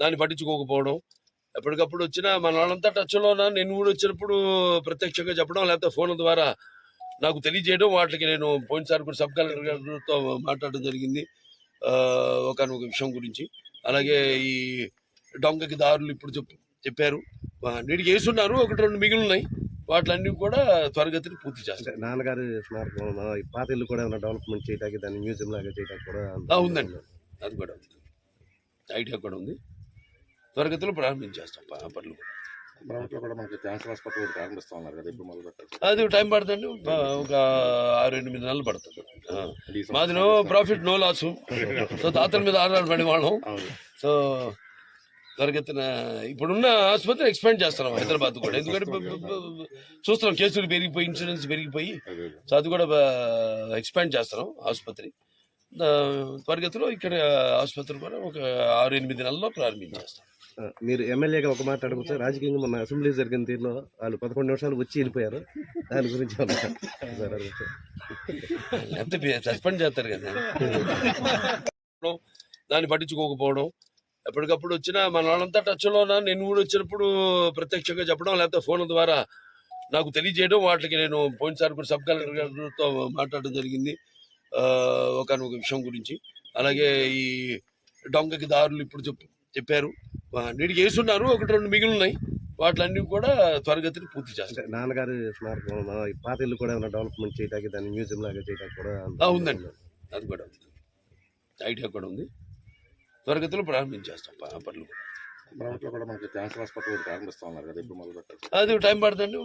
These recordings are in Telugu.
దాన్ని పట్టించుకోకపోవడం, ఎప్పటికప్పుడు వచ్చినా మన వాళ్ళంతా టచ్లో ఉన్నా నేను కూడా వచ్చినప్పుడు ప్రత్యక్షంగా చెప్పడం, లేకపోతే ఫోన్ ద్వారా నాకు తెలియజేయడం. వాటికి నేను పోయినసారి కూడా సబ్ కలెక్టర్ గారితో మాట్లాడడం జరిగింది ఒకనొక విషయం గురించి. అలాగే ఈ డొంగకి దారులు ఇప్పుడు చెప్పారు, నీటికి వేసున్నారు, 1-2 మిగిలి ఉన్నాయి. వాటిలన్నీ కూడా త్వరగతిని పూర్తి చేస్తారు. నాన్నగారి స్మారకం పాత ఇల్లు కూడా ఏమైనా డెవలప్మెంట్ చేయడానికి, దాన్ని మ్యూజియం లాగా చేయడానికి కూడా ఉందండి. అది కూడా ఉంది, ఐడియా కూడా ఉంది. త్వరగతిలో ప్రారంభించేస్తాం పనులు కూడా. అది టైం పడుతుంది, ఒక 6-8 నెలలు పడుతుంది. మాది ప్రాఫిట్ నో లాస్. సో తాతల మీద ఆధారపడి వాళ్ళం. సో త్వరగతిన ఇప్పుడున్న ఆసుపత్రి ఎక్స్పాండ్ చేస్తున్నాం హైదరాబాద్ కూడా. ఎందుకంటే చూస్తున్నాం కేసులు పెరిగిపోయి, ఇన్సూరెన్స్ పెరిగిపోయి. సో అది కూడా ఎక్స్పాండ్ చేస్తున్నాం ఆసుపత్రి. త్వరగతిలో ఇక్కడ ఆసుపత్రి కూడా ఒక 6-8 నెలల్లో ప్రారంభించేస్తాం. మీరు ఎమ్మెల్యేగా ఒక మాట అడగచ్చు. రాజకీయంగా మొన్న అసెంబ్లీ జరిగిన తీరులో వాళ్ళు 11 నిమిషాలు వచ్చి వెళ్ళిపోయారు. దాని గురించి లేకపోతే సస్పెండ్ చేస్తారు కదా. దాన్ని పట్టించుకోకపోవడం, ఎప్పటికప్పుడు వచ్చినా మన వాళ్ళంతా టచ్లో ఉన్నా నేను కూడా వచ్చినప్పుడు ప్రత్యక్షంగా చెప్పడం, లేకపోతే ఫోన్ ద్వారా నాకు తెలియజేయడం. వాటికి నేను పోయినసారి కూడా సబ్ కలెక్టర్ గారితో మాట్లాడడం జరిగింది ఒకనొక విషయం గురించి. అలాగే ఈ డొంగకి దారులు ఇప్పుడు చెప్పారు, నీటికి వేసున్నారు, 1-2 మిగిలి ఉన్నాయి. వాటిలన్నీ కూడా త్వరగతిని పూర్తి చేస్తారు. నాన్నగారి స్మారకం పాత ఇల్లు కూడా ఏమైనా డెవలప్మెంట్ చేయడానికి, దాన్ని మ్యూజియం లాగా చేయడానికి కూడా ఉందండి. అది కూడా ఉంది, ఐడియా కూడా ఉంది. త్వరగతిలో ప్రారంభించేస్తాం పనులు కూడా. అది టైం పడుతుంది,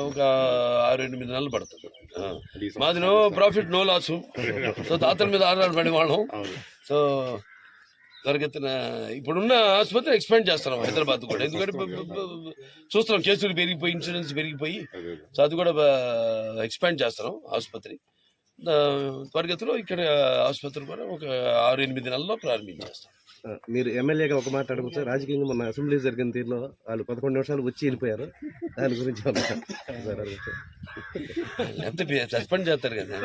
ఒక 6-8 నెలలు పడుతుంది. మాది ప్రాఫిట్ నో లాస్. సో తాతల మీద ఆధారపడి వాళ్ళం. సో త్వరగతిన ఇప్పుడున్న ఆసుపత్రి ఎక్స్పాండ్ చేస్తున్నాం హైదరాబాద్ కూడా. ఎందుకంటే చూస్తున్నాం కేసులు పెరిగిపోయి, ఇన్సూరెన్స్ పెరిగిపోయి. సో అది కూడా ఎక్స్పాండ్ చేస్తున్నాం ఆసుపత్రి. త్వరగతిలో ఇక్కడ ఆసుపత్రి కూడా ఒక 6-8 నెలల్లో ప్రారంభించేస్తాం. మీరు ఎమ్మెల్యేగా ఒక మాట అడగచ్చు. రాజకీయంగా మొన్న అసెంబ్లీ జరిగిన తీరులో వాళ్ళు 11 నిమిషాలు వచ్చి వెళ్ళిపోయారు. దాని గురించి లేకపోతే సస్పెండ్ చేస్తారు కదా.